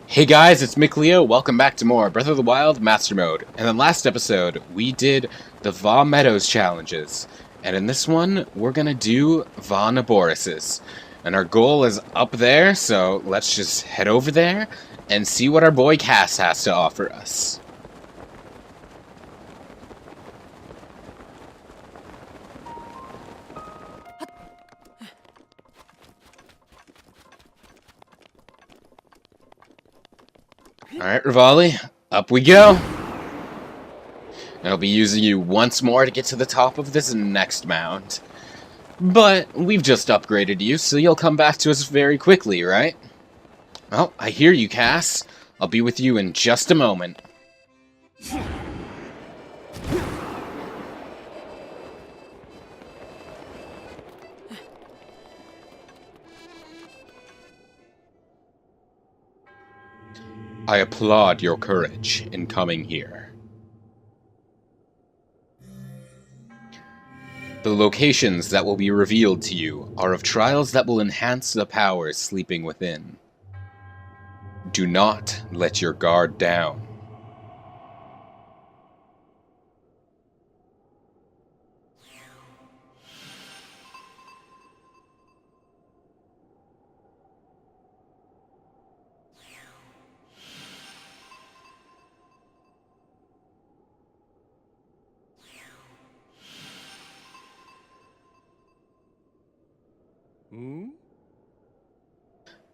Hey guys, it's Mick Leo. Welcome back to more Breath of the Wild Master Mode. And in the last episode, we did the Va Meadows challenges. And in this one, we're gonna do Va Naboris's. And our goal is up there, so let's just head over there and see what our boy Cass has to offer us. Alright, Rivali, up we go. I'll be using you once more to get to the top of this next mound. But we've just upgraded you, so you'll come back to us very quickly, right? Well, I hear you, Cass. I'll be with you in just a moment. I applaud your courage in coming here. The locations that will be revealed to you are of trials that will enhance the powers sleeping within. Do not let your guard down.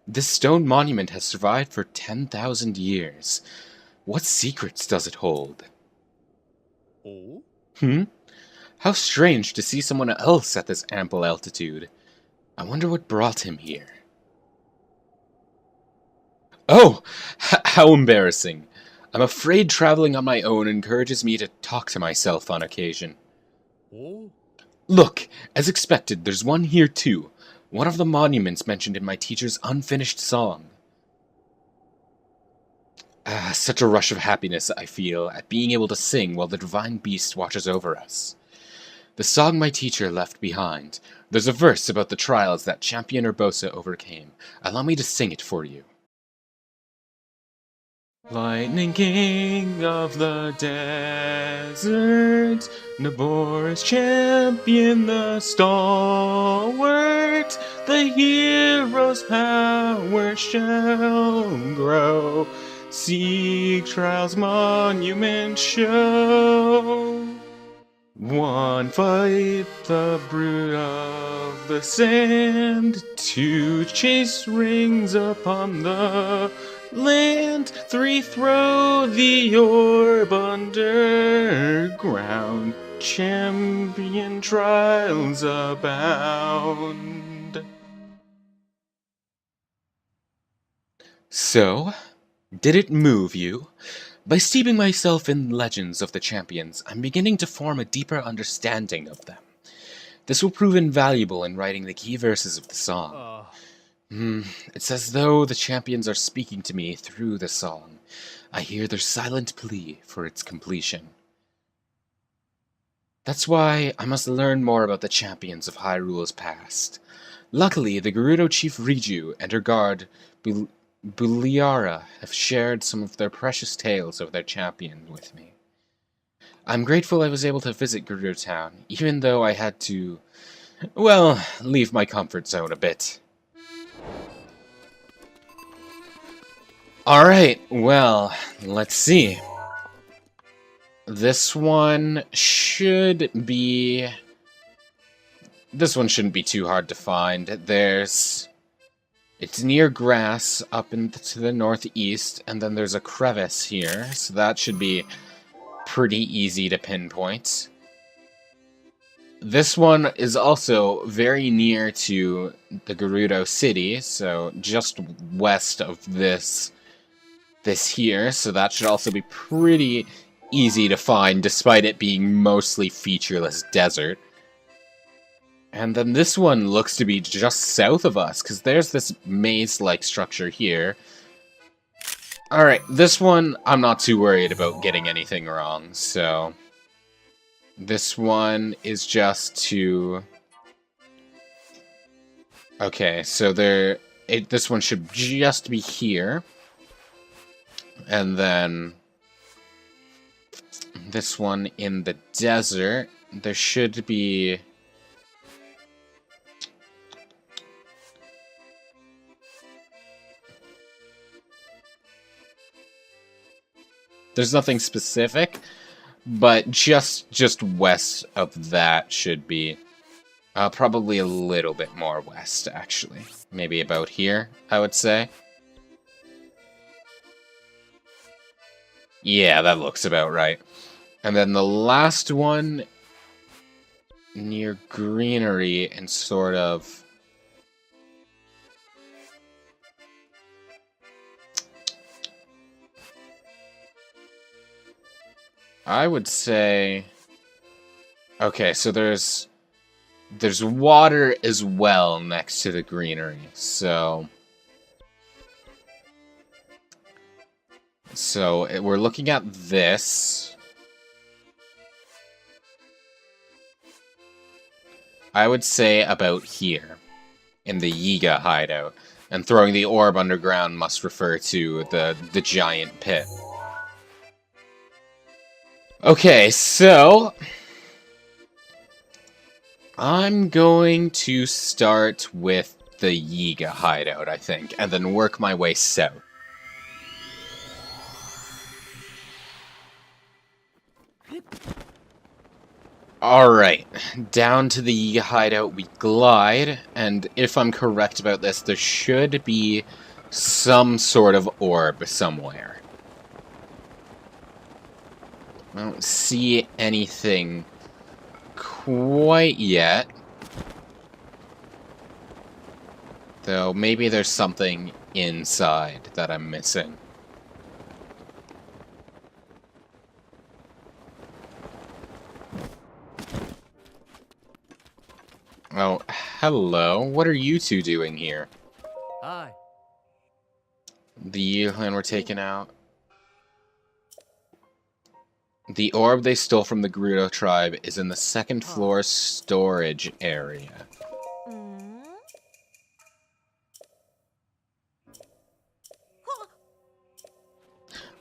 This stone monument has survived for 10,000 years. What secrets does it hold? Oh? How strange to see someone else at this ample altitude. I wonder what brought him here. Oh! How embarrassing. I'm afraid traveling on my own encourages me to talk to myself on occasion. Oh? Look, as expected, there's one here too. One of the monuments mentioned in my teacher's unfinished song. Such a rush of happiness I feel at being able to sing while the divine beast watches over us. The song my teacher left behind. There's a verse about the trials that Champion Urbosa overcame. Allow me to sing it for you. Lightning King of the desert, Naboris champion the stalwart, the hero's power shall grow, seek trials monument show. One fight the brood of the sand, two chase rings upon the land, three throw the orb underground, champion trials abound. So, did it move you? By steeping myself in legends of the champions, I'm beginning to form a deeper understanding of them. This will prove invaluable in writing the key verses of the song. It's as though the champions are speaking to me through the song. I hear their silent plea for its completion. That's why I must learn more about the champions of Hyrule's past. Luckily, the Gerudo chief Riju and her guard, Buliara, have shared some of their precious tales of their champion with me. I'm grateful I was able to visit Gerudo Town, even though I had to, well, leave my comfort zone a bit. Alright, well, let's see. This one shouldn't be too hard to find. It's near grass up to the northeast, and then there's a crevice here, so that should be pretty easy to pinpoint. This one is also very near to the Gerudo city, so just west of this here, so that should also be pretty easy to find, despite it being mostly featureless desert. And then this one looks to be just south of us, because there's this maze-like structure here. Alright, this one, I'm not too worried about getting anything wrong, so... This one is just to... Okay, so this one should just be here. And then this one in the desert, there should be... There's nothing specific, but just west of that should be probably a little bit more west, actually. Maybe about here, I would say. Yeah, that looks about right. And then the last one near greenery and sort of... I would say... Okay, so there's water as well next to the greenery, so we're looking at this. I would say about here, in the Yiga hideout, and throwing the orb underground must refer to the giant pit. Okay, so I'm going to start with the Yiga hideout, I think, and then work my way south. Alright, down to the Yiga hideout we glide, and if I'm correct about this, there should be some sort of orb somewhere. I don't see anything quite yet. Though maybe there's something inside that I'm missing. Oh, hello. What are you two doing here? Hi. The Yiga we're taking out. The orb they stole from the Gerudo tribe is in the second floor storage area.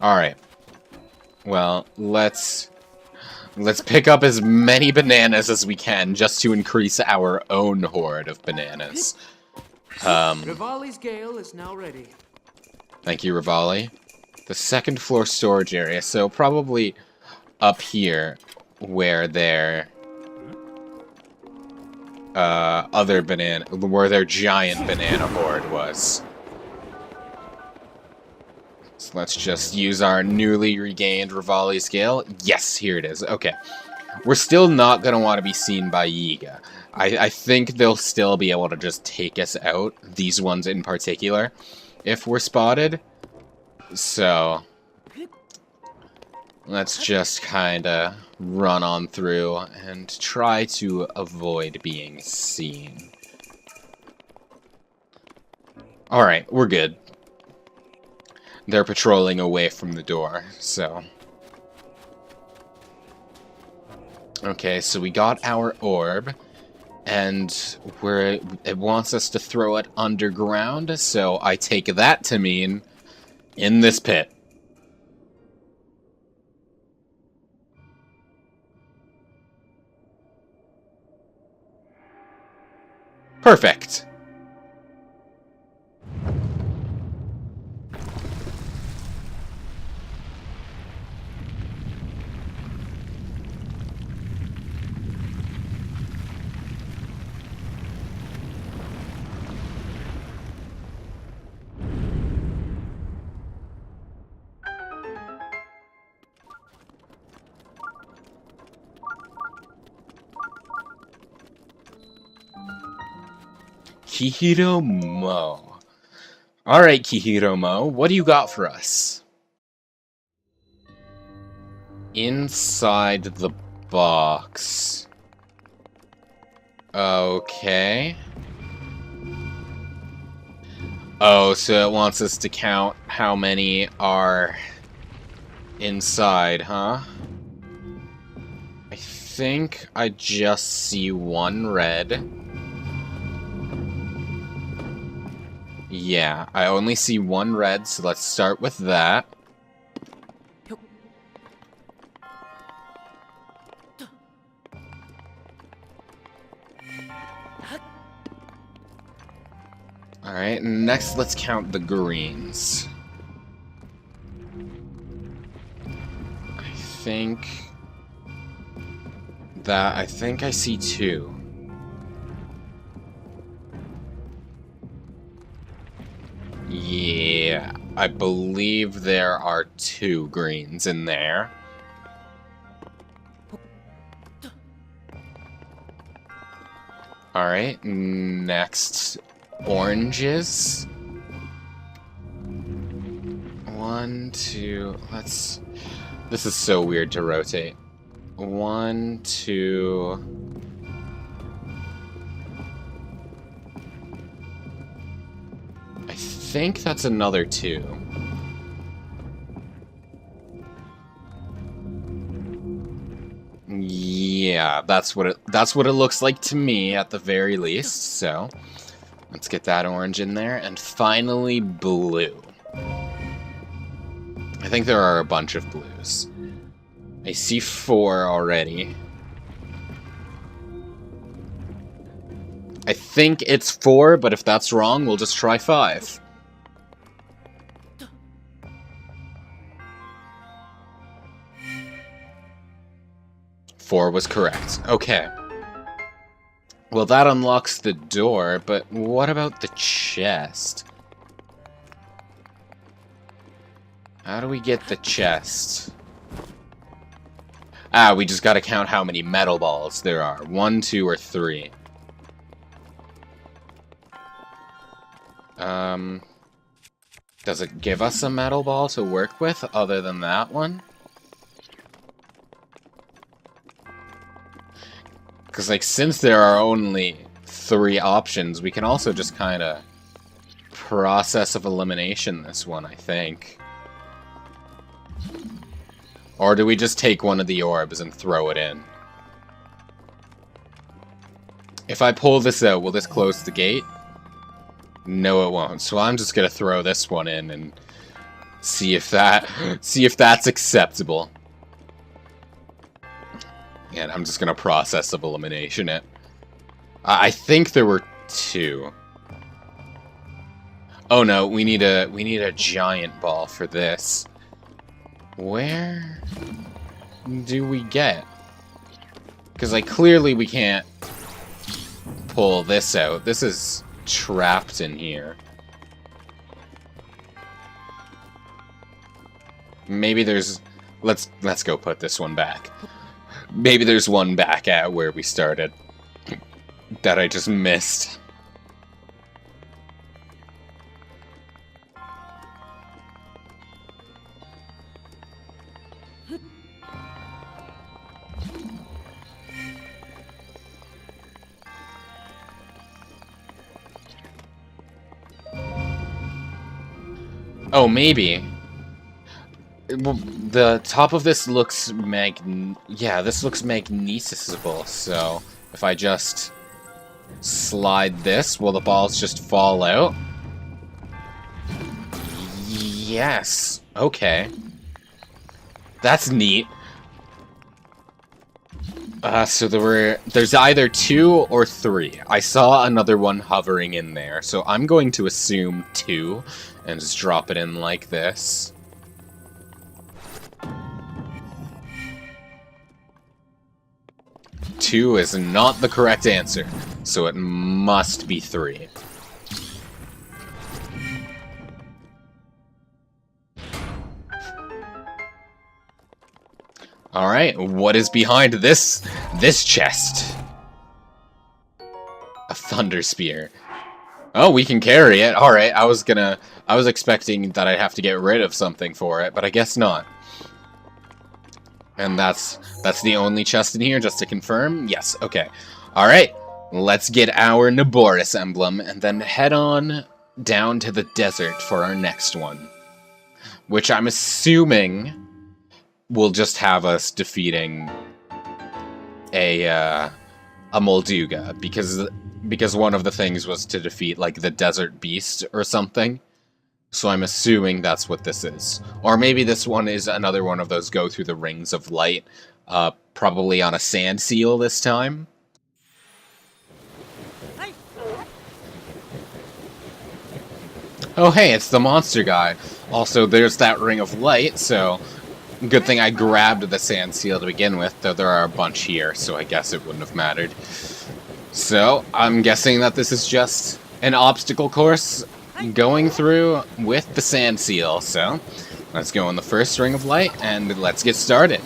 Alright. Well, let's pick up as many bananas as we can just to increase our own horde of bananas. Rivali's Gale is now ready. Thank you, Rivali. The second floor storage area, so probably up here where their where their giant banana horde was. So let's just use our newly regained Rivali scale. Yes, here it is. Okay. We're still not going to want to be seen by Yiga. I think they'll still be able to just take us out, these ones in particular, if we're spotted. So let's just kind of run on through and try to avoid being seen. Alright, we're good. They're patrolling away from the door, so... Okay, so we got our orb, and it wants us to throw it underground, so I take that to mean in this pit. Perfect. Kihiro Mo. Alright, Kihiro Mo, what do you got for us? Inside the box. Okay. Oh, so it wants us to count how many are inside, huh? I think I just see one red. Yeah, I only see one red, so let's start with that. Alright, next let's count the greens. I think I see 2. Yeah, I believe there are 2 greens in there. Alright, next, oranges. 1, 2, let's... This is so weird to rotate. 1, 2... I think that's another 2. Yeah, that's what it looks like to me at the very least. So, let's get that orange in there, and finally blue. I think there are a bunch of blues. I see 4 already. I think it's 4, but if that's wrong, we'll just try 5. Four was correct. Okay. Well, that unlocks the door, but what about the chest? How do we get the chest? Ah, we just gotta count how many metal balls there are. 1, 2, or 3. Does it give us a metal ball to work with other than that one? Because, like, since there are only 3 options, we can also just kind of process of elimination this one, I think. Or do we just take one of the orbs and throw it in? If I pull this out, will this close the gate? No, it won't. So I'm just gonna throw this one in and see if that's acceptable. And I'm just gonna process of elimination it. I think there were 2. Oh no, we need a giant ball for this. Where do we get? Because, like, clearly we can't pull this out. This is trapped in here. Maybe there's... Let's go put this one back. Maybe there's one back at where we started that I just missed. Oh, maybe. Well, the top of this looks this looks magnetisable, so if I just slide this, will the balls just fall out? Yes. Okay. That's neat. So there's either 2 or 3. I saw another one hovering in there, so I'm going to assume 2 and just drop it in like this. Two is not the correct answer, so it must be 3. Alright, what is behind this chest? A thunder spear. Oh, we can carry it. Alright, I was expecting that I'd have to get rid of something for it, but I guess not. And that's the only chest in here, just to confirm? Yes, okay. Alright, let's get our Naboris emblem, and then head on down to the desert for our next one. Which I'm assuming will just have us defeating a Molduga, because one of the things was to defeat, like, the desert beast or something. So I'm assuming that's what this is. Or maybe this one is another one of those go through the rings of light, probably on a sand seal this time. Oh hey, it's the monster guy. Also, there's that ring of light, so good thing I grabbed the sand seal to begin with, though there are a bunch here, so I guess it wouldn't have mattered. So, I'm guessing that this is just an obstacle course going through with the sand seal, so let's go in the first ring of light, and let's get started.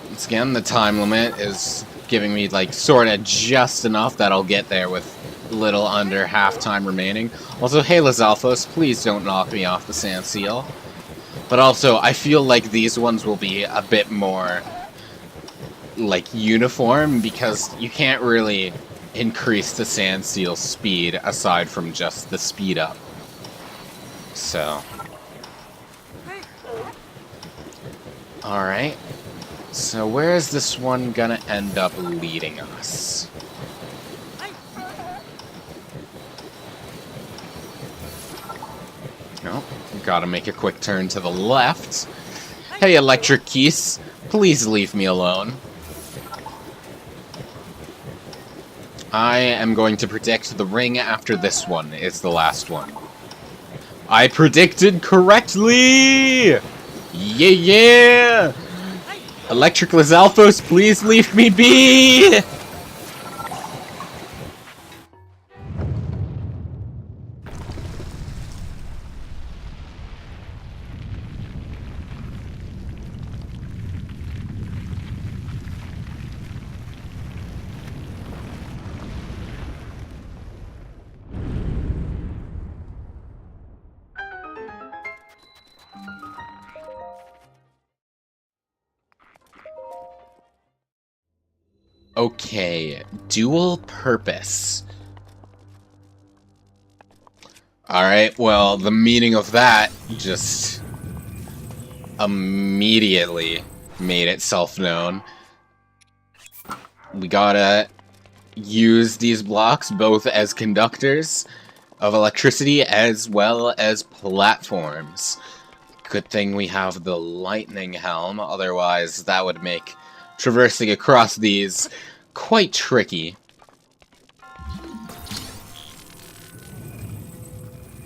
Once again, the time limit is giving me, like, sorta just enough that I'll get there with little under half time remaining. Also, hey Lizalfos, please don't knock me off the sand seal. But also, I feel like these ones will be a bit more, like, uniform, because you can't really increase the sand seal's speed aside from just the speed up. So. Alright. So where is this one gonna end up leading us? Oh, gotta make a quick turn to the left. Hey, Electric Keys, please leave me alone. I am going to predict the ring after this one is the last one. I predicted correctly! Yeah, yeah! Electric Lizalfos, please leave me be! Okay, dual purpose. Alright, well, the meaning of that just immediately made itself known. We gotta use these blocks both as conductors of electricity as well as platforms. Good thing we have the lightning helm, otherwise that would make traversing across these quite tricky.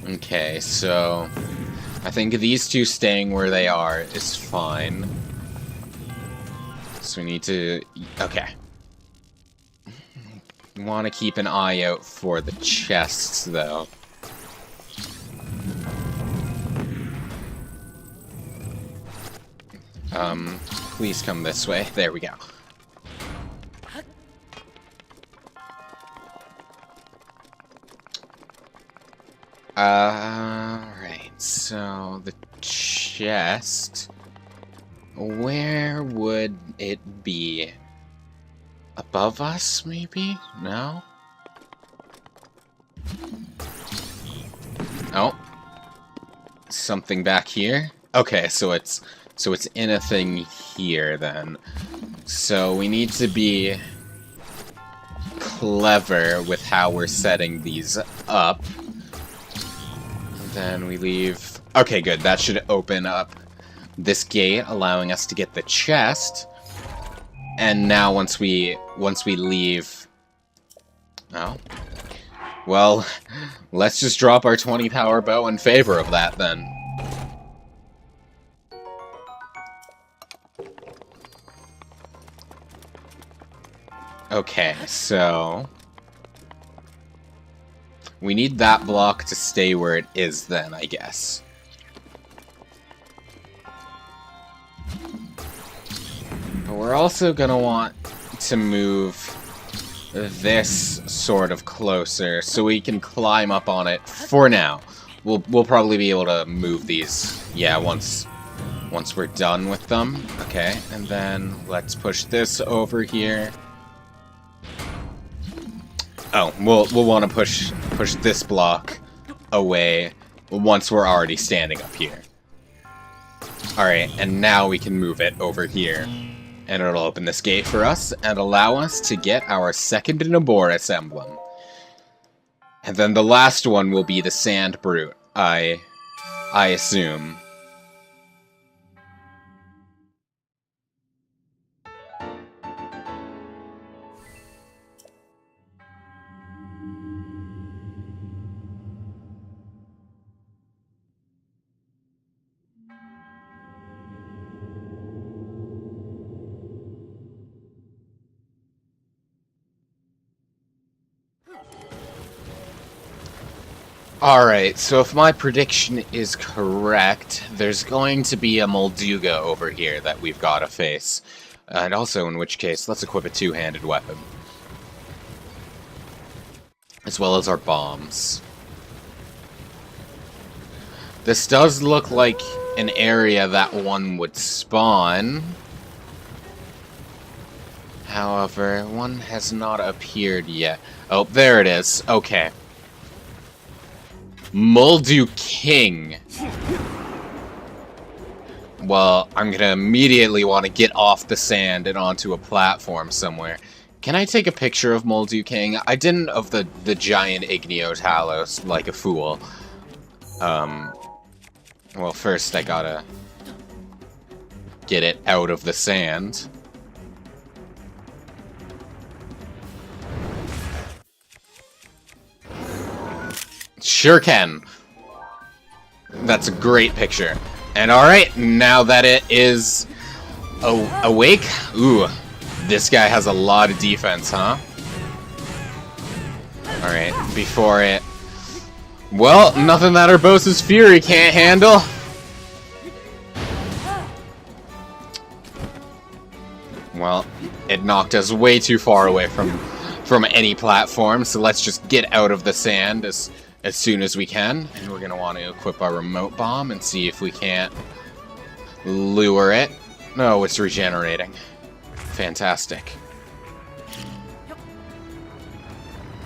Okay, so I think these two staying where they are is fine. So we need to... okay. We want to keep an eye out for the chests, though. Please come this way. There we go. Alright, so the chest... where would it be? Above us, maybe? No? Oh. Something back here? Okay, so it's in a thing here, then. So we need to be clever with how we're setting these up. Then we leave... okay, good. That should open up this gate, allowing us to get the chest. And now once we leave... oh. Well, let's just drop our 20 power bow in favor of that, then. Okay, so... we need that block to stay where it is then, I guess. But we're also gonna want to move this sort of closer so we can climb up on it for now. We'll probably be able to move these, yeah, once we're done with them. Okay, and then let's push this over here. Oh, we'll want to push this block away once we're already standing up here. Alright, and now we can move it over here. And it'll open this gate for us and allow us to get our second Naboris emblem. And then the last one will be the Sand Brute, I assume. Alright, so if my prediction is correct, there's going to be a Molduga over here that we've got to face. And also, in which case, let's equip a two-handed weapon. As well as our bombs. This does look like an area that one would spawn. However, one has not appeared yet. Oh, there it is. Okay. Moldu King. Well, I'm gonna immediately want to get off the sand and onto a platform somewhere. Can I take a picture of Moldu King? I didn't of the giant Igneo Talos like a fool. Well, first I gotta get it out of the sand. Sure can. That's a great picture. And alright, now that it is awake, ooh, this guy has a lot of defense, huh? Alright, before it... Well, nothing that Urbosa's Fury can't handle. Well, it knocked us way too far away from any platform, so let's just get out of the sand as soon as we can. And we're gonna want to equip our remote bomb and see if we can't lure it. No, it's regenerating. Fantastic.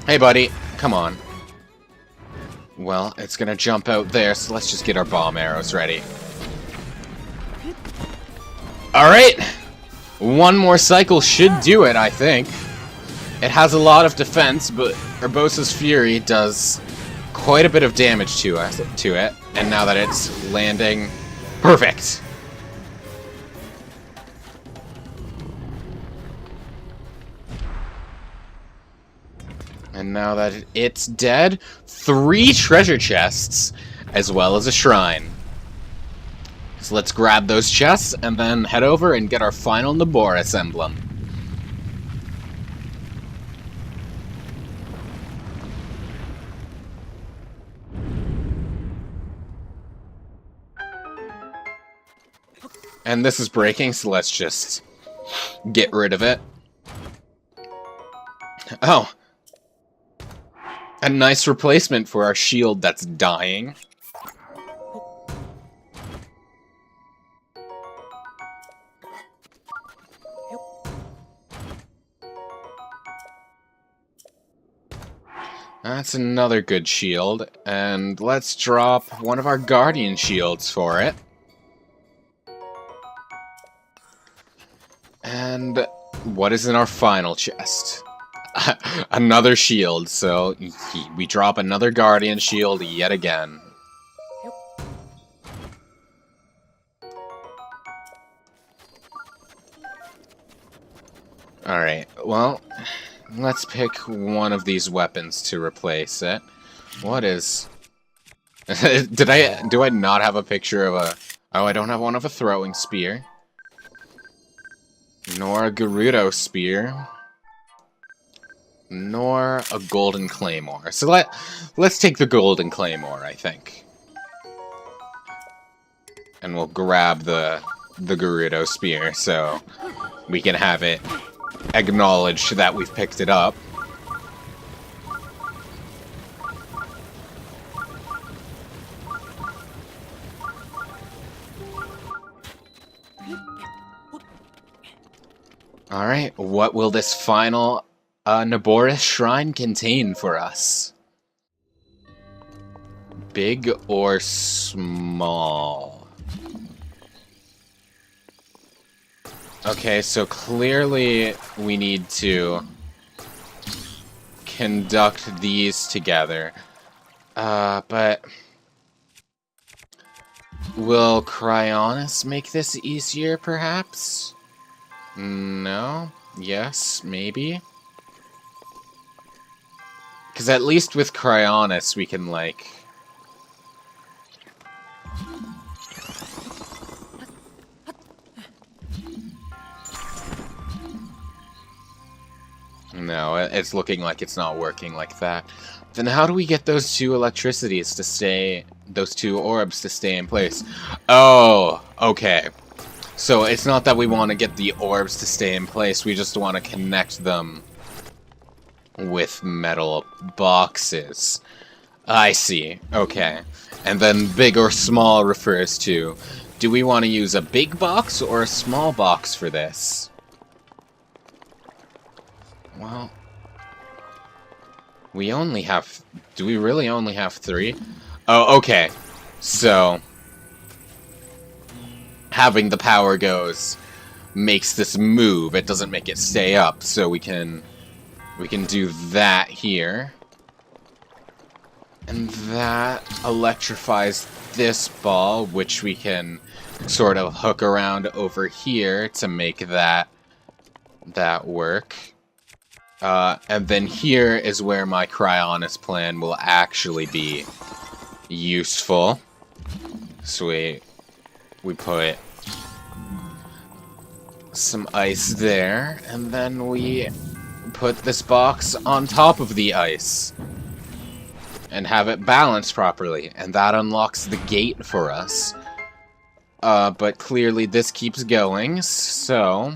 Hey, buddy. Come on. Well, it's gonna jump out there, so let's just get our bomb arrows ready. Alright! One more cycle should do it, I think. It has a lot of defense, but Urbosa's Fury does quite a bit of damage to it, and now that it's landing, perfect. And now that it's dead, 3 treasure chests, as well as a shrine. So let's grab those chests, and then head over and get our final Naboris emblem. And this is breaking, so let's just get rid of it. Oh. A nice replacement for our shield that's dying. That's another good shield. And let's drop one of our guardian shields for it. And what is in our final chest? Another shield, so we drop another guardian shield yet again. Alright, well, let's pick one of these weapons to replace it. What is... Do I not have a picture of a... Oh, I don't have one of a throwing spear. Nor a Gerudo spear. Nor a golden claymore. So let's take the golden claymore, I think. And we'll grab the Gerudo spear so we can have it acknowledged that we've picked it up. Alright, what will this final Naboris shrine contain for us? Big or small? Okay, so clearly we need to conduct these together. But will Cryonis make this easier, perhaps? No? Yes? Maybe? Because at least with Cryonis we can, like... No, it's looking like it's not working like that. Then how do we get those two electricities to stay, those two orbs to stay in place? Oh, okay. So it's not that we want to get the orbs to stay in place, we just want to connect them with metal boxes. I see, okay. And then big or small refers to, do we want to use a big box or a small box for this? Well, we only have, do we really only have 3? Oh, okay. So, having the power goes makes this move. It doesn't make it stay up, so we can do that here. And that electrifies this ball, which we can sort of hook around over here to make that work. And then here is where my Cryonis plan will actually be useful. So we put some ice there, and then we put this box on top of the ice and have it balanced properly, and that unlocks the gate for us. But clearly this keeps going, so...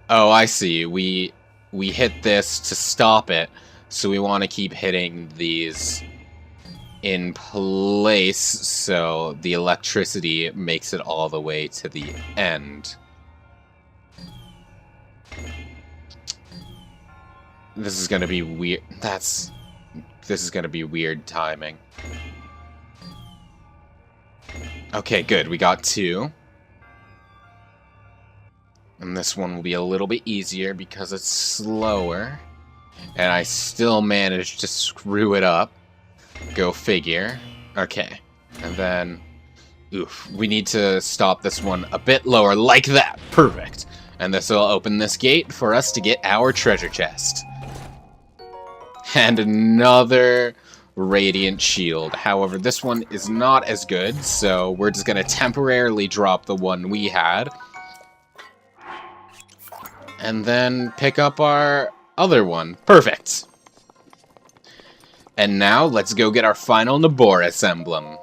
Oh, I see. We hit this to stop it, so we want to keep hitting these in place, so the electricity makes it all the way to the end. This is gonna be weird. This is gonna be weird timing. Okay, good. We got 2. And this one will be a little bit easier because it's slower. And I still managed to screw it up. Go figure. Okay. And then... Oof. We need to stop this one a bit lower, like that. Perfect. And this will open this gate for us to get our treasure chest. And another Radiant Shield. However, this one is not as good, so we're just going to temporarily drop the one we had. And then pick up our other one. Perfect. And now, let's go get our final Naboris emblem.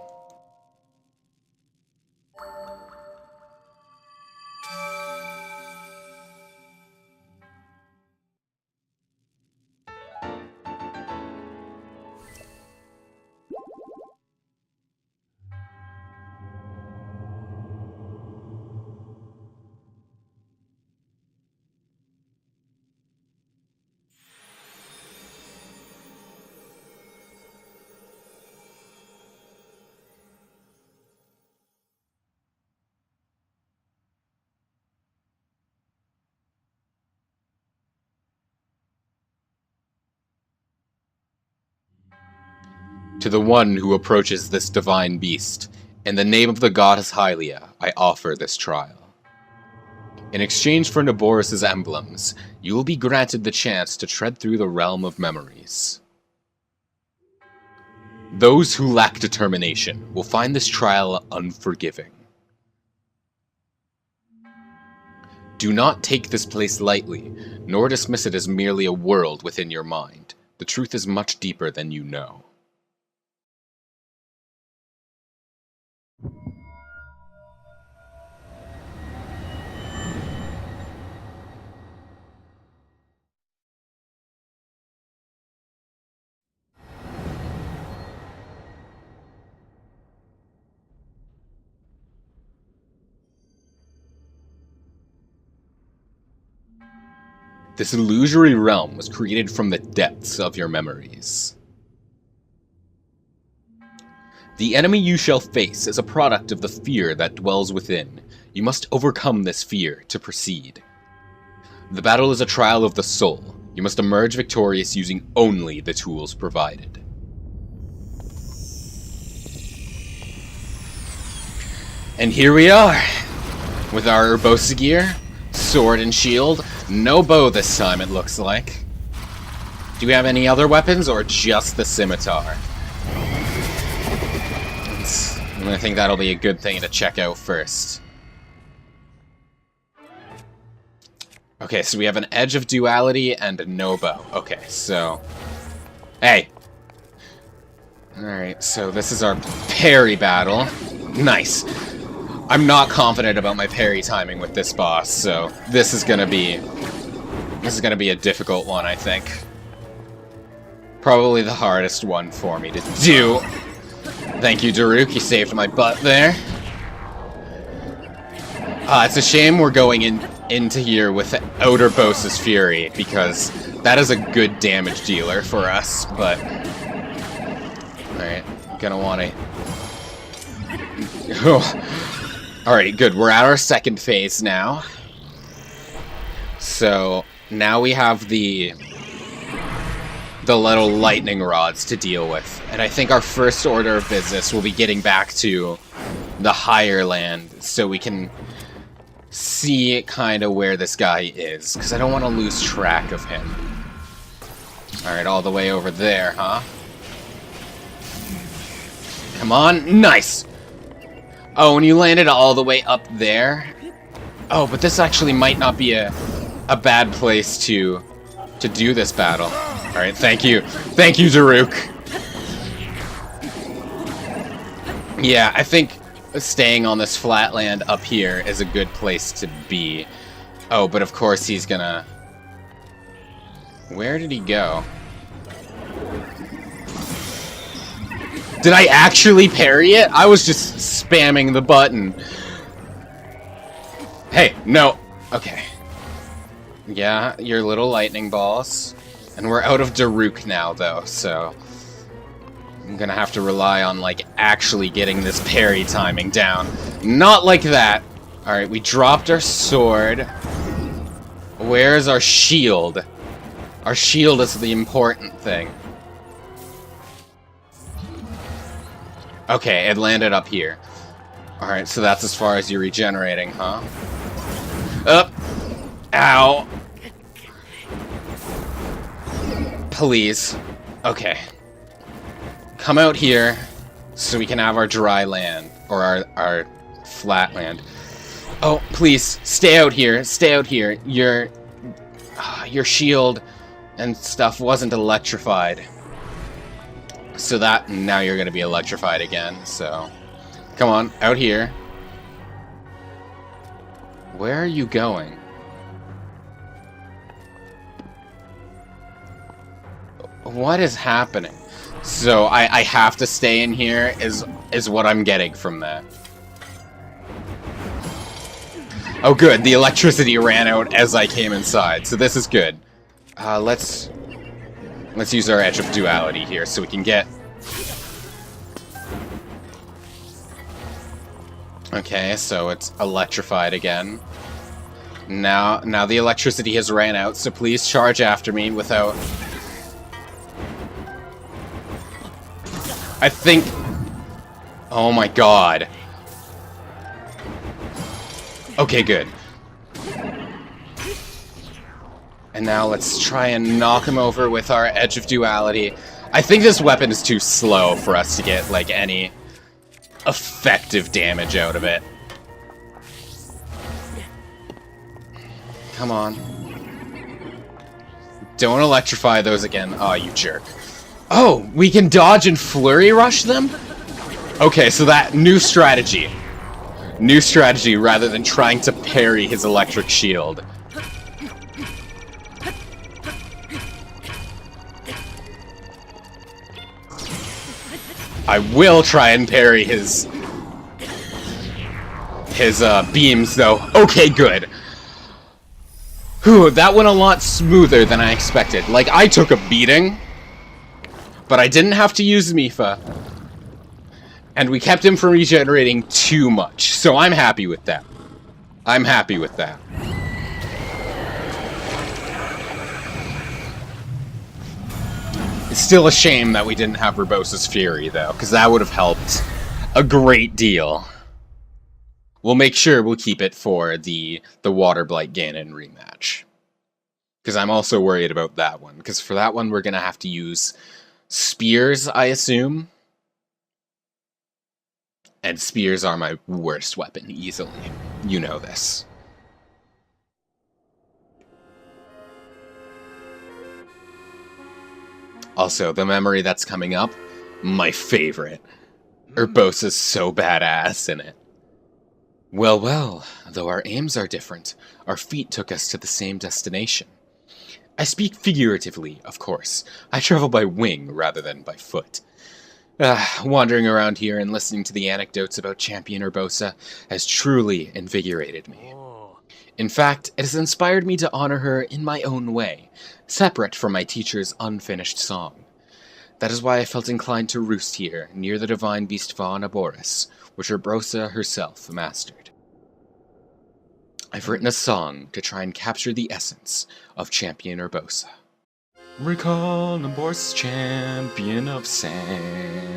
To the one who approaches this divine beast, in the name of the goddess Hylia, I offer this trial. In exchange for Naboris' emblems, you will be granted the chance to tread through the realm of memories. Those who lack determination will find this trial unforgiving. Do not take this place lightly, nor dismiss it as merely a world within your mind. The truth is much deeper than you know. This illusory realm was created from the depths of your memories. The enemy you shall face is a product of the fear that dwells within. You must overcome this fear to proceed. The battle is a trial of the soul. You must emerge victorious using only the tools provided. And here we are, with our Urbosa gear, sword and shield. No bow this time, it looks like. Do we have any other weapons, or just the scimitar? I think that'll be a good thing to check out first. Okay. Okay, so we have an Edge of Duality and a no bow. Okay, so... Hey! Alright, so this is our parry battle. Nice. I'm not confident about my parry timing with this boss, so this is gonna be a difficult one, I think. Probably the hardest one for me to do. Thank you, Daruk. You saved my butt there. It's a shame we're going into here with Outer Bosa's Fury, because that is a good damage dealer for us, but... Alright, gonna want to... Alright, good. We're at our second phase now. So, now we have the little lightning rods to deal with. And I think our first order of business will be getting back to the higher land, so we can see kind of where this guy is, because I don't want to lose track of him. Alright, all the way over there, huh? Come on, nice! Oh, and you landed all the way up there? Oh, but this actually might not be a bad place to do this battle. Alright, thank you. Thank you, Daruk! Yeah, I think staying on this flat land up here is a good place to be. Oh, but of course he's gonna... Where did he go? Did I actually parry it? I was just spamming the button. Hey, no. Okay. Yeah, your little lightning balls. And we're out of Daruk now, though, so... I'm gonna have to rely on, like, actually getting this parry timing down. Not like that! Alright, we dropped our sword. Where's our shield? Our shield is the important thing. Okay, it landed up here. Alright, so that's as far as you're regenerating, huh? Up! Ow! Please. Okay. Come out here so we can have our dry land, or our flat land. Oh, please, stay out here, stay out here. Your shield and stuff wasn't electrified. So that, now you're gonna be electrified again, so... Come on, out here. Where are you going? What is happening? So, I have to stay in here, is what I'm getting from that. Oh good, the electricity ran out as I came inside, so this is good. Let's use our Edge of Duality here so we can get... Okay, so it's electrified again. Now the electricity has ran out, so please charge after me without... I think... Oh my god. Okay, good. And now let's try and knock him over with our Edge of Duality. I think this weapon is too slow for us to get, like, any effective damage out of it. Come on. Don't electrify those again. Oh, you jerk. Oh, we can dodge and flurry rush them? Okay, so that new strategy. New strategy rather than trying to parry his electric shield. I will try and parry his beams, though. Okay, good. Whew, that went a lot smoother than I expected. Like, I took a beating, but I didn't have to use Mipha. And we kept him from regenerating too much, so I'm happy with that. I'm happy with that. It's still a shame that we didn't have Urbosa's Fury, though, because that would have helped a great deal. We'll make sure we'll keep it for the Water Blight Ganon rematch. Because I'm also worried about that one, because for that one we're going to have to use spears, I assume. And spears are my worst weapon, easily. You know this. Also, the memory that's coming up, my favorite. Urbosa's so badass in it. Well, well, though our aims are different, our feet took us to the same destination. I speak figuratively, of course. I travel by wing rather than by foot. Wandering around here and listening to the anecdotes about Champion Urbosa has truly invigorated me. Oh. In fact, it has inspired me to honor her in my own way, separate from my teacher's unfinished song. That is why I felt inclined to roost here, near the divine beast Vaughn Aboris, which Urbosa herself mastered. I've written a song to try and capture the essence of Champion Urbosa. Recall Aboris, champion of sand,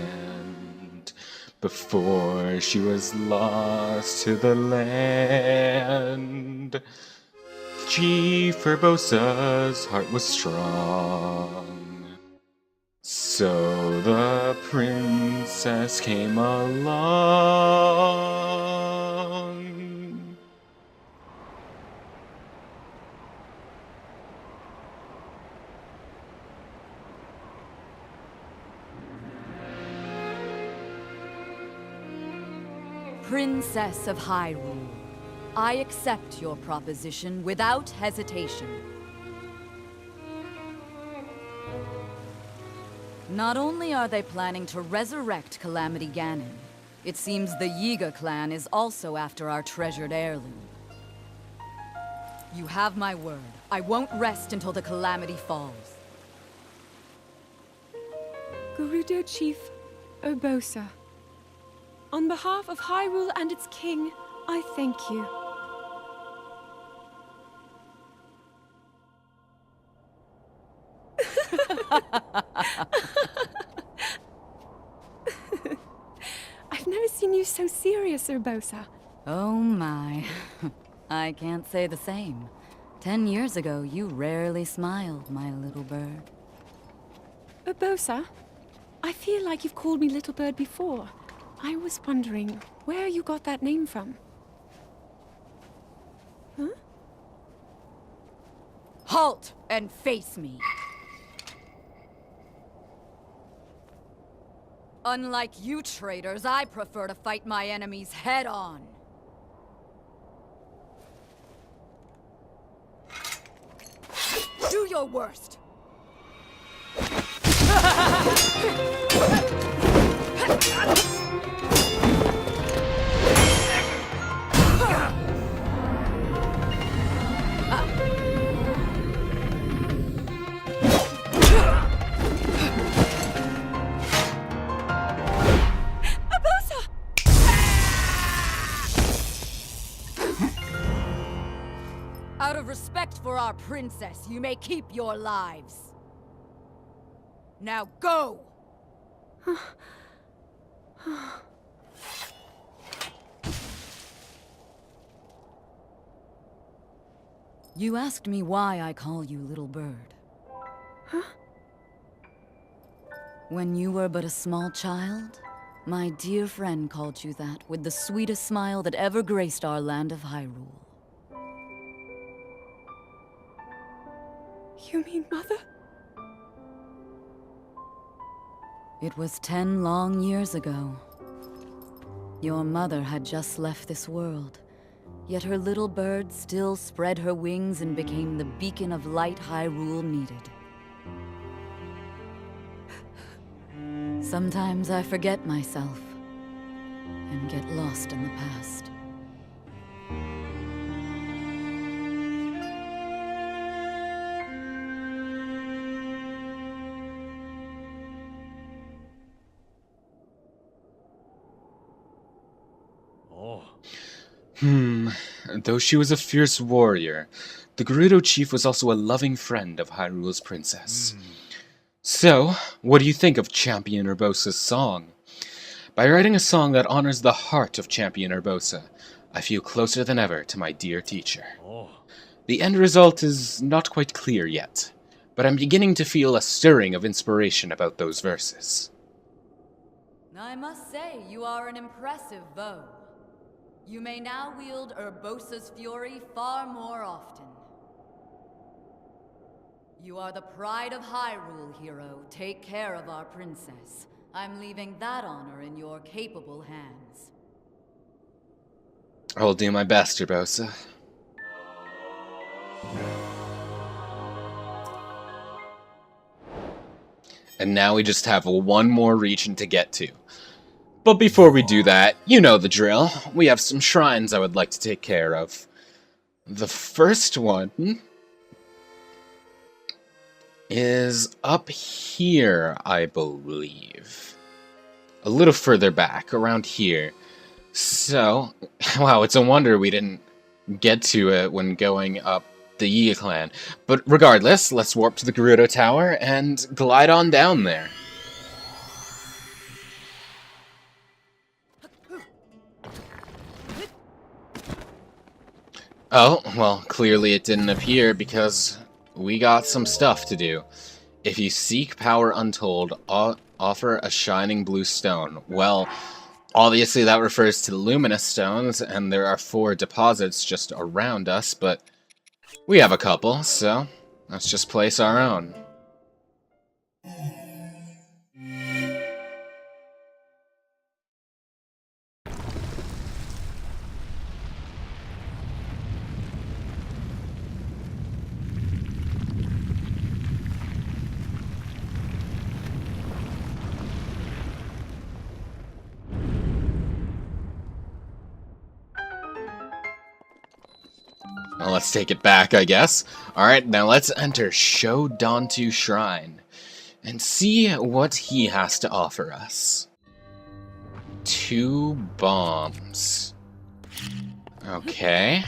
before she was lost to the land. Chief Urbosa's heart was strong, so the princess came along. Princess of Hyrule, I accept your proposition without hesitation. Not only are they planning to resurrect Calamity Ganon, it seems the Yiga clan is also after our treasured heirloom. You have my word. I won't rest until the Calamity falls. Gerudo Chief Urbosa. On behalf of Hyrule and its king, I thank you. I've never seen you so serious, Urbosa. Oh my. I can't say the same. 10 years ago, you rarely smiled, my little bird. Urbosa, I feel like you've called me Little Bird before. I was wondering where you got that name from. Huh? Halt and face me. Unlike you traitors, I prefer to fight my enemies head on. Do your worst. Out of respect for our princess, you may keep your lives. Now go! You asked me why I call you Little Bird. Huh? When you were but a small child, my dear friend called you that with the sweetest smile that ever graced our land of Hyrule. You mean Mother? It was 10 long years ago. Your mother had just left this world, yet her little bird still spread her wings and became the beacon of light Hyrule needed. Sometimes I forget myself and get lost in the past. Oh. Though she was a fierce warrior, the Gerudo chief was also a loving friend of Hyrule's princess. So, what do you think of Champion Urbosa's song? By writing a song that honors the heart of Champion Urbosa, I feel closer than ever to my dear teacher. Oh. The end result is not quite clear yet, but I'm beginning to feel a stirring of inspiration about those verses. I must say, you are an impressive bow. You may now wield Urbosa's fury far more often. You are the pride of Hyrule, hero. Take care of our princess. I'm leaving that honor in your capable hands. I'll do my best, Urbosa. And now we just have one more region to get to. But before we do that, you know the drill. We have some shrines I would like to take care of. The first one is up here, I believe. A little further back, around here. So, wow, it's a wonder we didn't get to it when going up the Yi clan. But regardless, let's warp to the Gerudo Tower and glide on down there. Oh, well, clearly it didn't appear because we got some stuff to do. If you seek power untold, offer a shining blue stone. Well, obviously that refers to the luminous stones, and there are 4 deposits just around us, but we have a couple, so let's just place our own. Well, let's take it back, I guess. Alright, now let's enter Shodantu Shrine and see what he has to offer us. 2 bombs. Okay.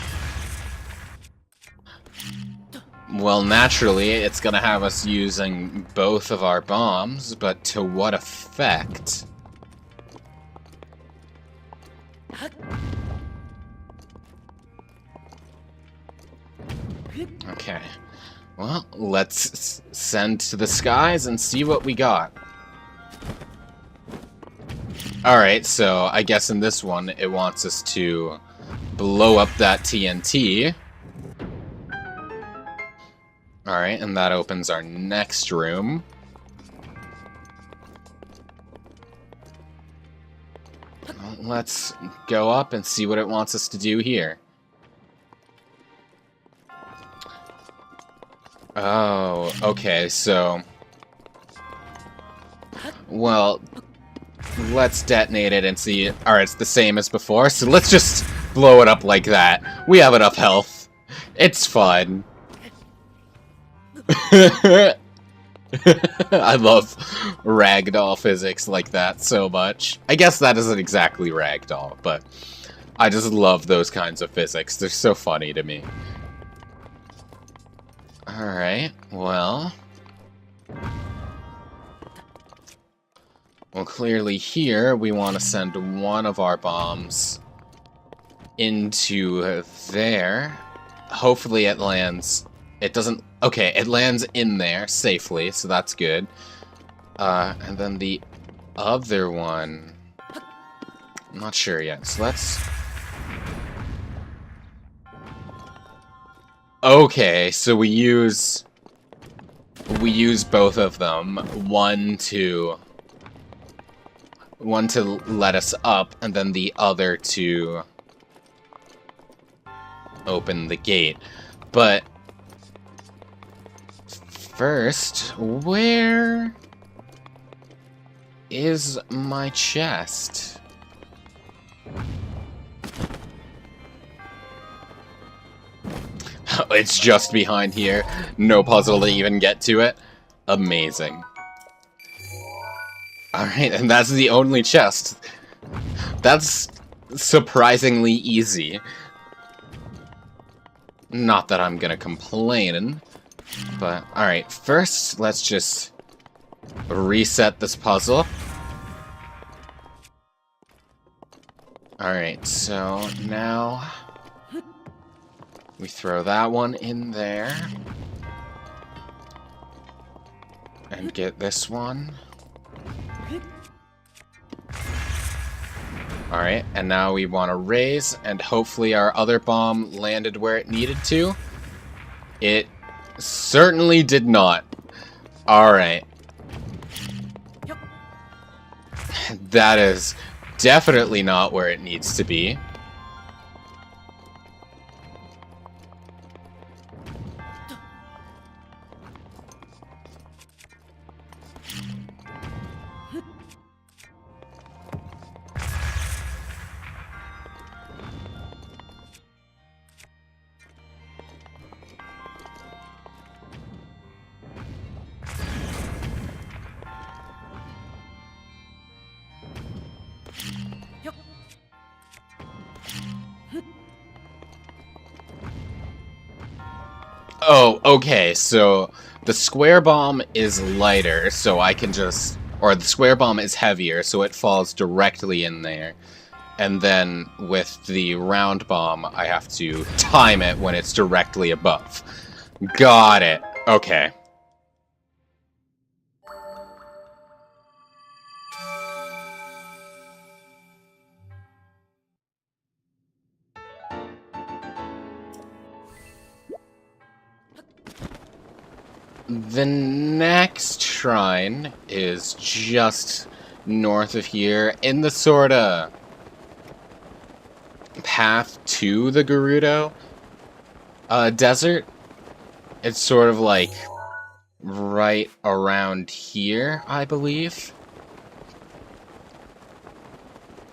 Well, naturally, it's gonna have us using both of our bombs, but to what effect? Okay. Well, let's send to the skies and see what we got. Alright, so I guess in this one, it wants us to blow up that TNT. Alright, and that opens our next room. Well, let's go up and see what it wants us to do here. Oh, okay, so... Well, let's detonate it and see... Alright, it's the same as before, so let's just blow it up like that. We have enough health. It's fun. I love ragdoll physics like that so much. I guess that isn't exactly ragdoll, but I just love those kinds of physics. They're so funny to me. Alright, well... Well, clearly here, we want to send one of our bombs into there. Hopefully it lands... It doesn't... Okay, it lands in there safely, so that's good. And then the other one... I'm not sure yet, so let's... Okay, so we use both of them. One to let us up, and then the other to open the gate. But first, where is my chest? It's just behind here. No puzzle to even get to it. Amazing. Alright, and that's the only chest. That's surprisingly easy. Not that I'm gonna complain, but alright, first let's just reset this puzzle. Alright, so now we throw that one in there. And get this one. Alright, and now we want to raise, and hopefully our other bomb landed where it needed to. It Certainly did not. Alright. That is definitely not where it needs to be. Oh, okay, so the square bomb is lighter, so I can just... Or the square bomb is heavier, so it falls directly in there. And then with the round bomb, I have to time it when it's directly above. Got it. Okay. The next shrine is just north of here in the sorta path to the Gerudo desert. It's sort of like right around here, I believe.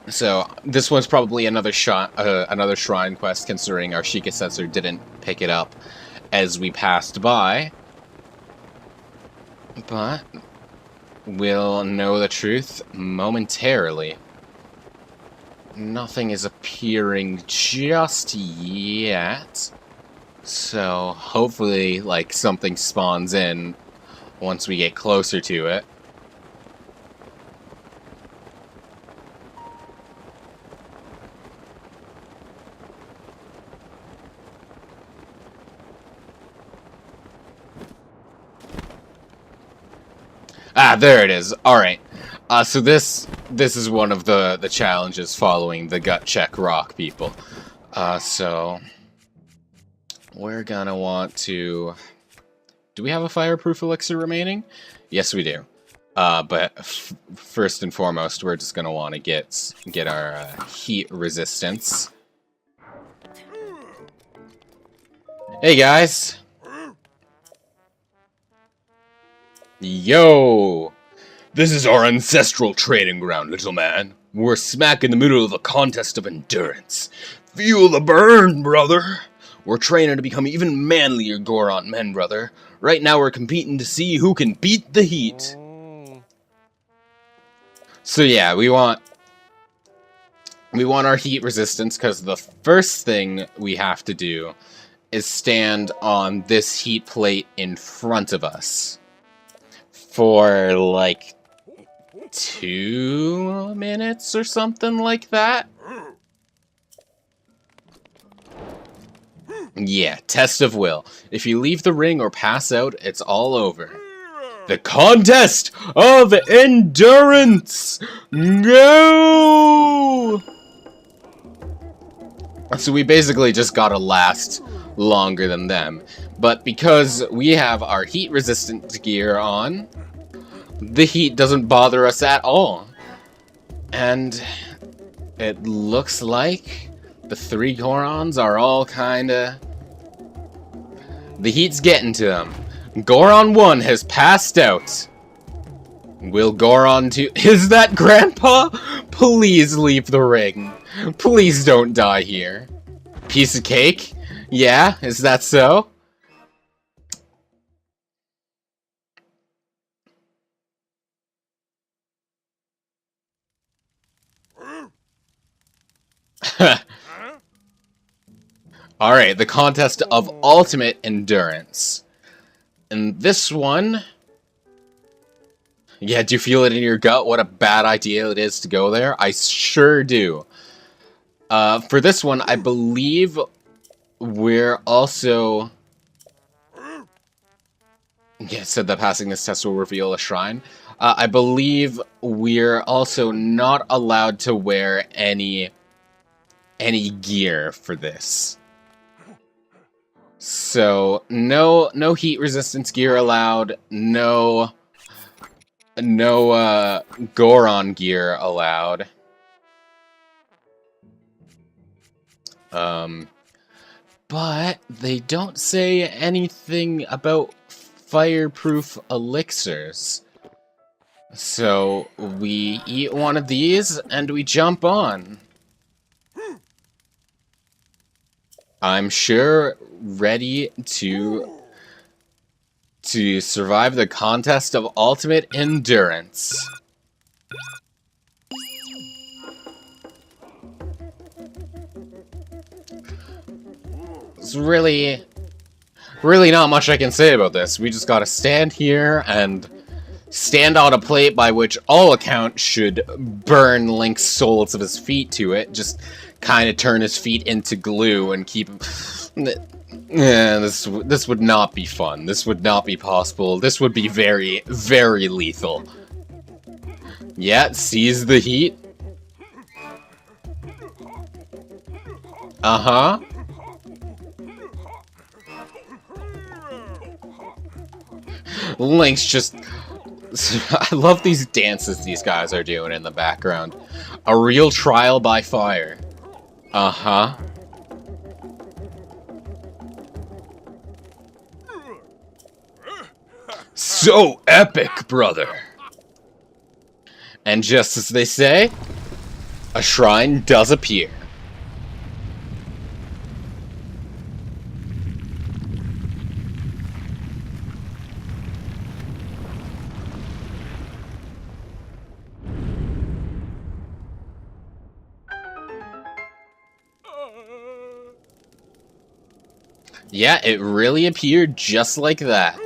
So this one's probably another shrine quest, considering our Sheikah sensor didn't pick it up as we passed by. But we'll know the truth momentarily. Nothing is appearing just yet. So hopefully, like, something spawns in once we get closer to it. Ah, there it is. Alright. So this is one of the challenges following the gut check rock, people. So we're gonna want to... Do we have a fireproof elixir remaining? Yes, we do. But first and foremost, we're just gonna want to get our heat resistance. Hey, guys! Yo! This is our ancestral training ground, little man. We're smack in the middle of a contest of endurance. Feel the burn, brother! We're training to become even manlier Goron men, brother. Right now we're competing to see who can beat the heat. So yeah, we want our heat resistance, because the first thing we have to do is stand on this heat plate in front of us for like 2 minutes or something like that. Yeah, test of will. If you leave the ring or pass out, it's all over. The contest of endurance! No! So we basically just gotta last longer than them. But because we have our heat resistant gear on, the heat doesn't bother us at all. And it looks like the 3 Gorons are all kinda... The heat's getting to them. Goron 1 has passed out. Will Goron 2... Is that Grandpa? Please leave the ring. Please don't die here. Piece of cake? Yeah, is that so? Alright, the contest of ultimate endurance. And this one... Yeah, do you feel it in your gut what a bad idea it is to go there? I sure do. For this one, I believe we're also... Yeah, it said that passing this test will reveal a shrine. I believe we're also not allowed to wear any gear for this. So, no heat resistance gear allowed, no Goron gear allowed. But they don't say anything about fireproof elixirs. So we eat one of these and we jump on. I'm sure ready to survive the contest of ultimate endurance. It's really not much I can say about this. We just gotta stand here and stand on a plate by which all accounts should burn Link's soles of his feet to it. Just kind of turn his feet into glue and keep him... Yeah, this would not be fun. This would not be possible. This would be very, very lethal. Yeah, seize the heat. Uh-huh. Link's just... I love these dances these guys are doing in the background. A real trial by fire. Uh-huh. So epic, brother! And just as they say, a shrine does appear. Yeah, it really appeared just like that.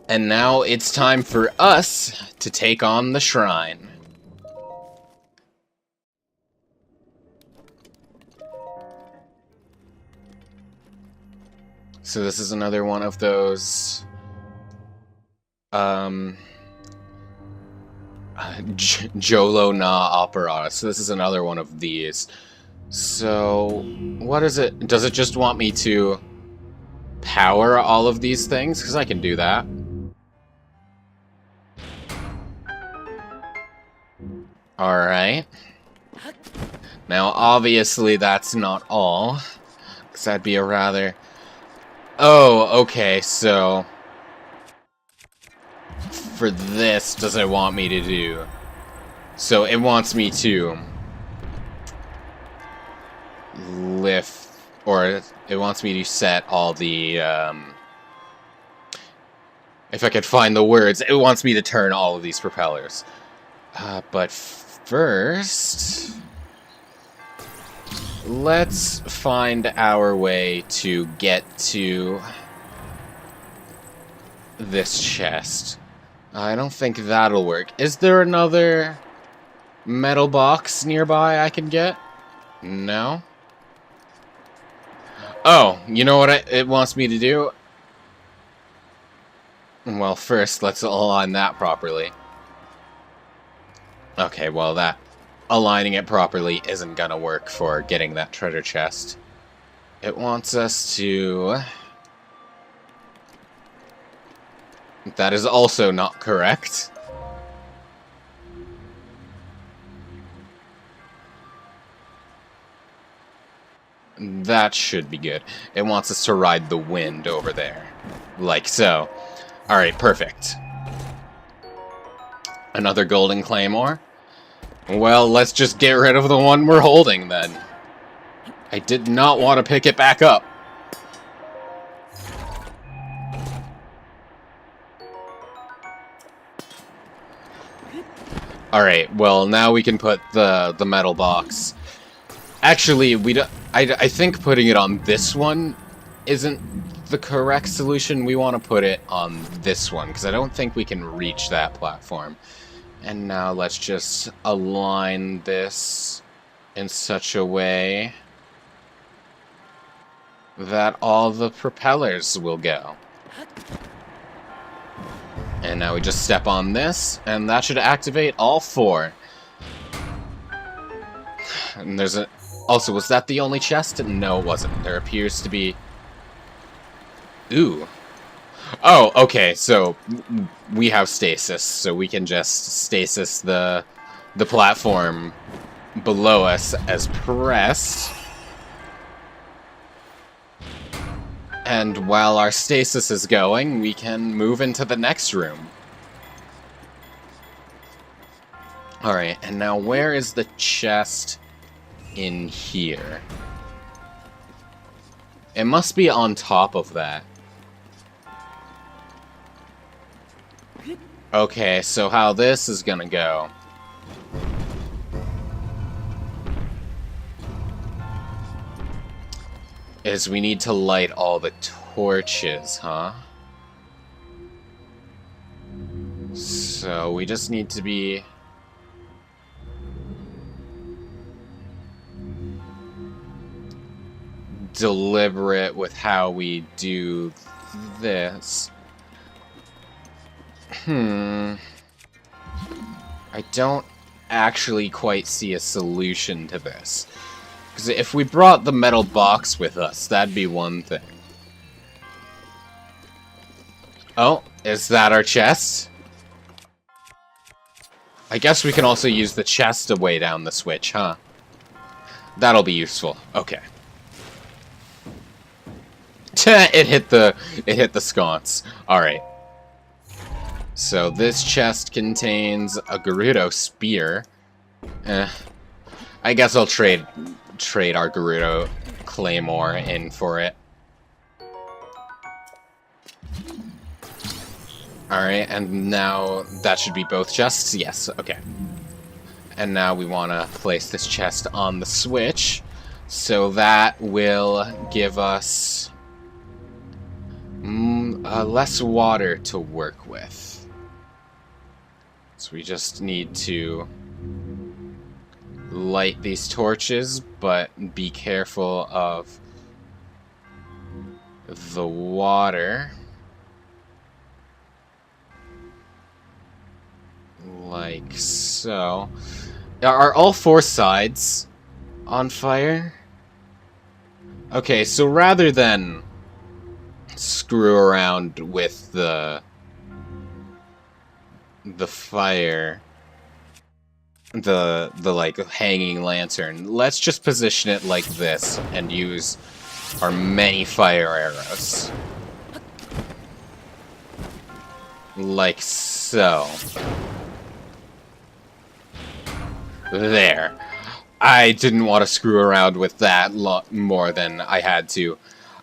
And now it's time for us to take on the shrine. So this is another one of those... Jolo na operata. So this is another one of these. So, what is it? Does it just want me to power all of these things? Because I can do that. Alright. Now, obviously, that's not all. Because that'd be a rather... Oh, okay, so... For this, does it want me to do? So, it wants me to... lift... Or, it wants me to set all the, If I could find the words, it wants me to turn all of these propellers. But first... Let's find our way to get to this chest. I don't think that'll work. Is there another metal box nearby I can get? No? Oh, you know what it wants me to do? Well, first, let's align that properly. Okay, well, that... aligning it properly isn't gonna work for getting that treasure chest. It wants us to... That is also not correct. That should be good. It wants us to ride the wind over there. Like so. Alright, perfect. Another golden claymore? Well, let's just get rid of the one we're holding, then. I did not want to pick it back up. Alright, well, now we can put the metal box. Actually, we don't... I think putting it on this one isn't the correct solution. We want to put it on this one, because I don't think we can reach that platform. And now let's just align this in such a way that all the propellers will go. And now we just step on this, and that should activate all four. And there's Also, was that the only chest? No, it wasn't. There appears to be... Ooh. Oh, okay, so we have stasis, so we can just stasis the platform below us as pressed. And while our stasis is going, we can move into the next room. Alright, and now where is the chest in here? It must be on top of that. Okay, so how this is gonna go... is we need to light all the torches, huh? So we just need to be... deliberate with how we do this. I don't actually quite see a solution to this. Because if we brought the metal box with us, that'd be one thing. Oh, is that our chest? I guess we can also use the chest to weigh down the switch, huh? That'll be useful. Okay. it hit the sconce. Alright. So this chest contains a Gerudo spear. I guess I'll trade our Gerudo claymore in for it. Alright, and now that should be both chests? Yes, okay. And now we want to place this chest on the switch, so that will give us less water to work with. So we just need to light these torches, but be careful of the water. Like so. Are all four sides on fire? Okay, so rather than screw around with the fire, the like hanging lantern, let's just position it like this and use our many fire arrows. Like so. There. I didn't want to screw around with that more than I had to.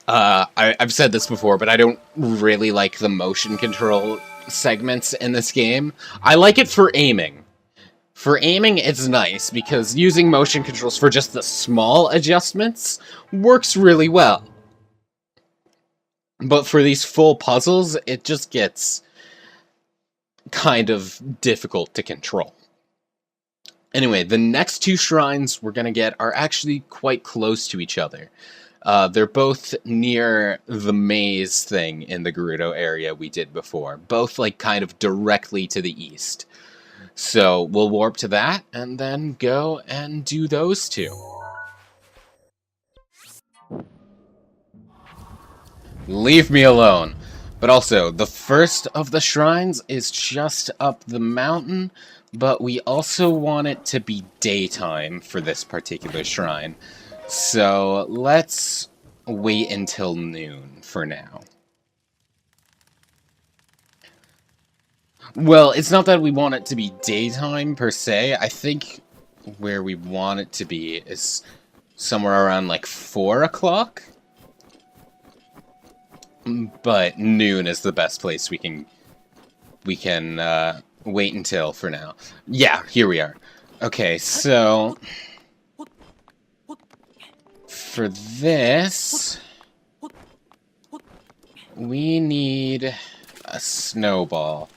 I've said this before, but I don't really like the motion control segments in this game. I like it for aiming. For aiming, it's nice, because using motion controls for just the small adjustments works really well. But for these full puzzles, it just gets kind of difficult to control. Anyway, the next two shrines we're gonna get are actually quite close to each other. They're both near the maze thing in the Gerudo area we did before. Both, like, kind of directly to the east. So, we'll warp to that, and then go and do those two. Leave me alone. But also, the first of the shrines is just up the mountain, but we also want it to be daytime for this particular shrine. So let's wait until noon for now. Well, it's not that we want it to be daytime per se. I think where we want it to be is somewhere around like 4 o'clock. But noon is the best place we can wait until for now. Yeah, here we are. Okay, so for this, we need a snowball.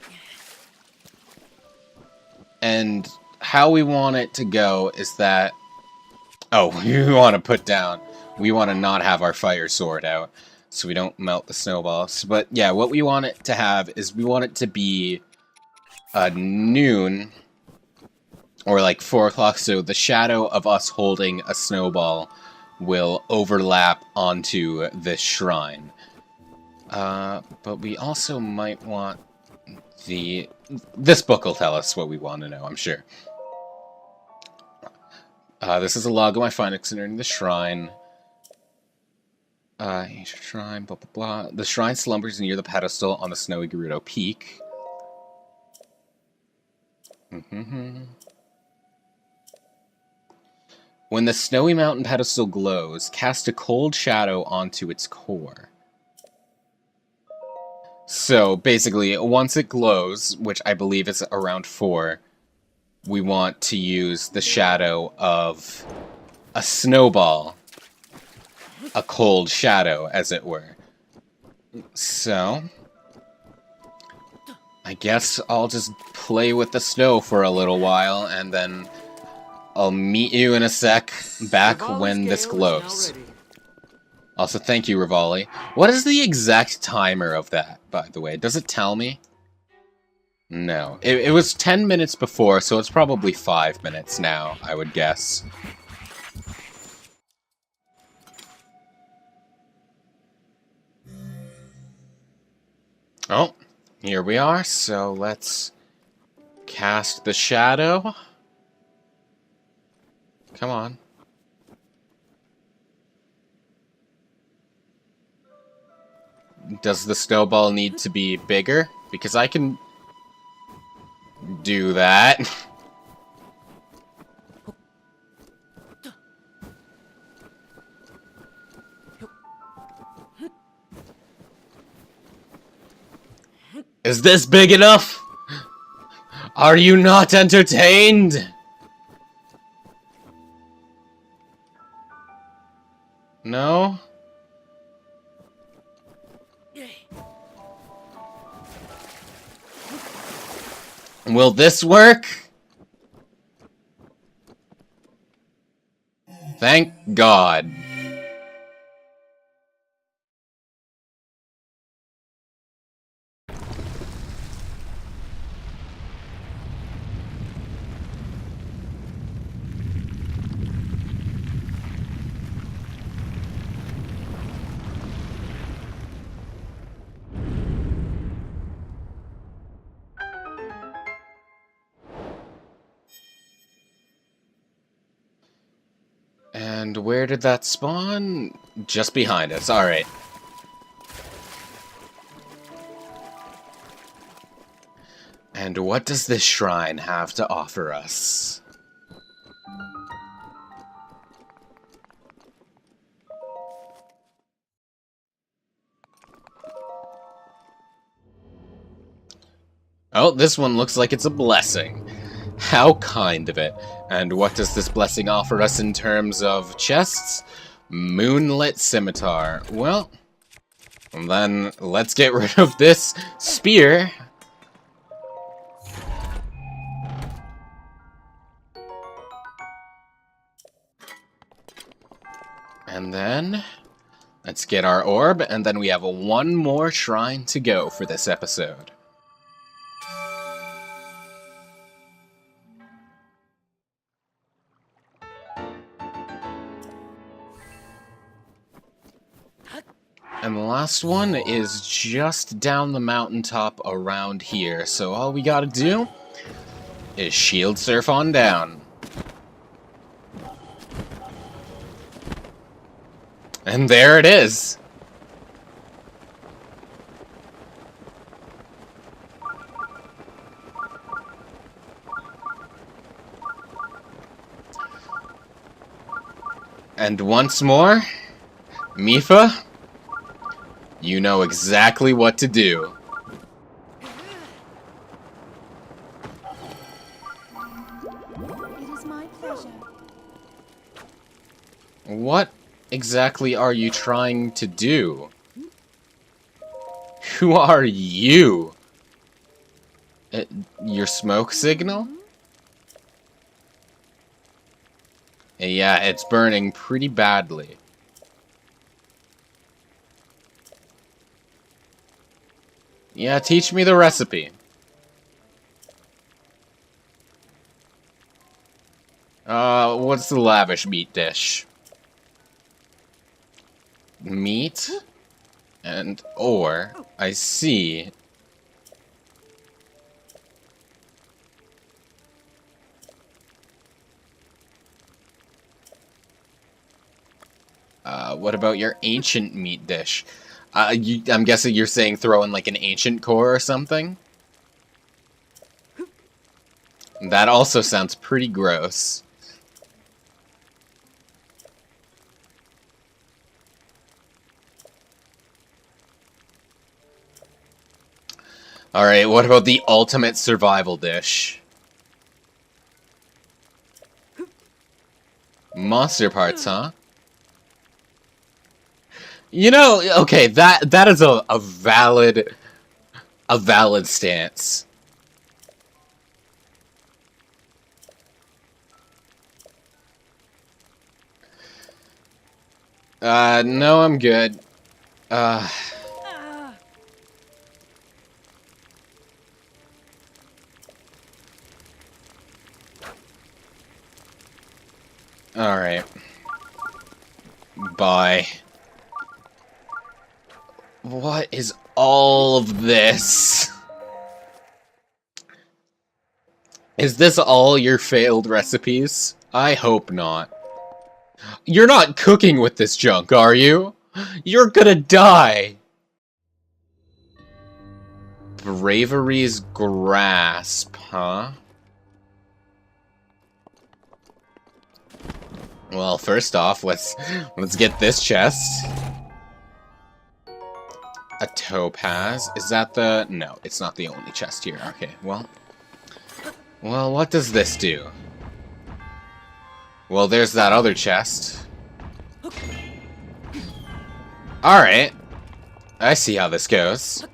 And how we want it to go is that... Oh, we want to put down... We want to not have our fire sword out, so we don't melt the snowballs. But yeah, what we want it to have is we want it to be noon Or like 4 o'clock, so the shadow of us holding a snowball will overlap onto this shrine. But we also might want the... This book will tell us what we want to know, I'm sure. This is a log of my findings concerning the shrine. Ancient shrine, blah, blah, blah. The shrine slumbers near the pedestal on the snowy Gerudo peak. When the snowy mountain pedestal glows, cast a cold shadow onto its core. So, basically, once it glows, which I believe is around 4, we want to use the shadow of a snowball. A cold shadow, as it were. So, I guess I'll just play with the snow for a little while, and then I'll meet you in a sec, back when this glows. Also, thank you, Rivali. What is the exact timer of that, by the way? Does it tell me? No. It was 10 minutes before, so it's probably 5 minutes now, I would guess. Oh, here we are, so let's cast the shadow. Come on. Does the snowball need to be bigger? Because I can do that. Is this big enough? Are you not entertained? No? Will this work? Thank God. And where did that spawn? Just behind us, alright. And what does this shrine have to offer us? Oh, this one looks like it's a blessing. How kind of it. And what does this blessing offer us in terms of chests? Moonlit Scimitar. Well, then let's get rid of this spear. And then let's get our orb, and then we have one more shrine to go for this episode. And the last one is just down the mountaintop around here, so all we gotta do is shield surf on down. And there it is! And once more, Mifa, you know exactly what to do. It is my pleasure. What exactly are you trying to do? Who are you? Your smoke signal? Yeah, it's burning pretty badly. Yeah, teach me the recipe. What's the lavish meat dish? Meat and ore. I see. What about your ancient meat dish? I'm guessing you're saying throw in like an ancient core or something? That also sounds pretty gross. Alright, what about the ultimate survival dish? Monster parts, huh? You know, okay, that is a valid stance. No, I'm good. Alright. Bye. What is all of this? Is this all your failed recipes? I hope not. You're not cooking with this junk, are you? You're gonna die! Bravery's grasp, huh? Well, first off, let's get this chest. A topaz. Is that the... No, it's not the only chest here. Okay, well... Well, what does this do? Well, there's that other chest. Alright. I see how this goes.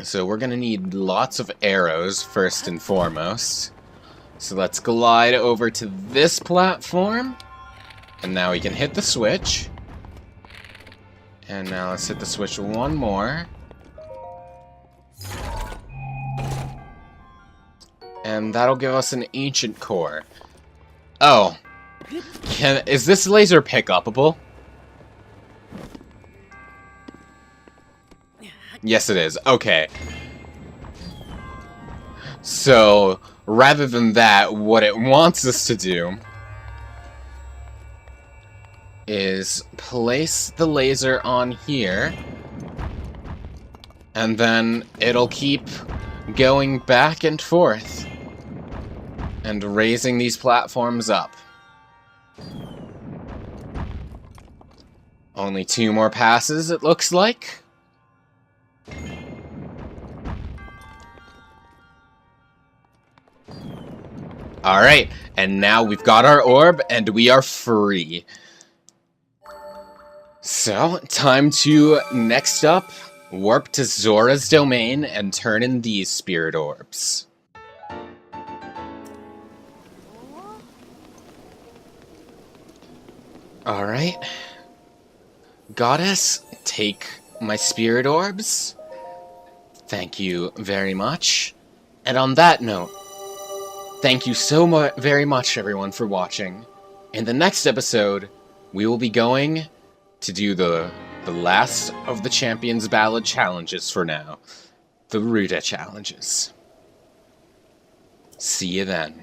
So we're gonna need lots of arrows, first and foremost. So let's glide over to this platform. And now we can hit the switch. And now let's hit the switch one more. And that'll give us an ancient core. Oh. Is this laser pick-upable? Yes, it is. Okay. So, rather than that, what it wants us to do is place the laser on here, and then it'll keep going back and forth and raising these platforms up. Only 2 more passes, it looks like. Alright, and now we've got our orb, and we are free. So, time to, next up, warp to Zora's domain and turn in these spirit orbs. Alright. Goddess, take my spirit orbs. Thank you very much. And on that note, thank you so very much, everyone, for watching. In the next episode, we will be going to do the last of the Champions Ballad challenges for now. The Ruta challenges. See you then.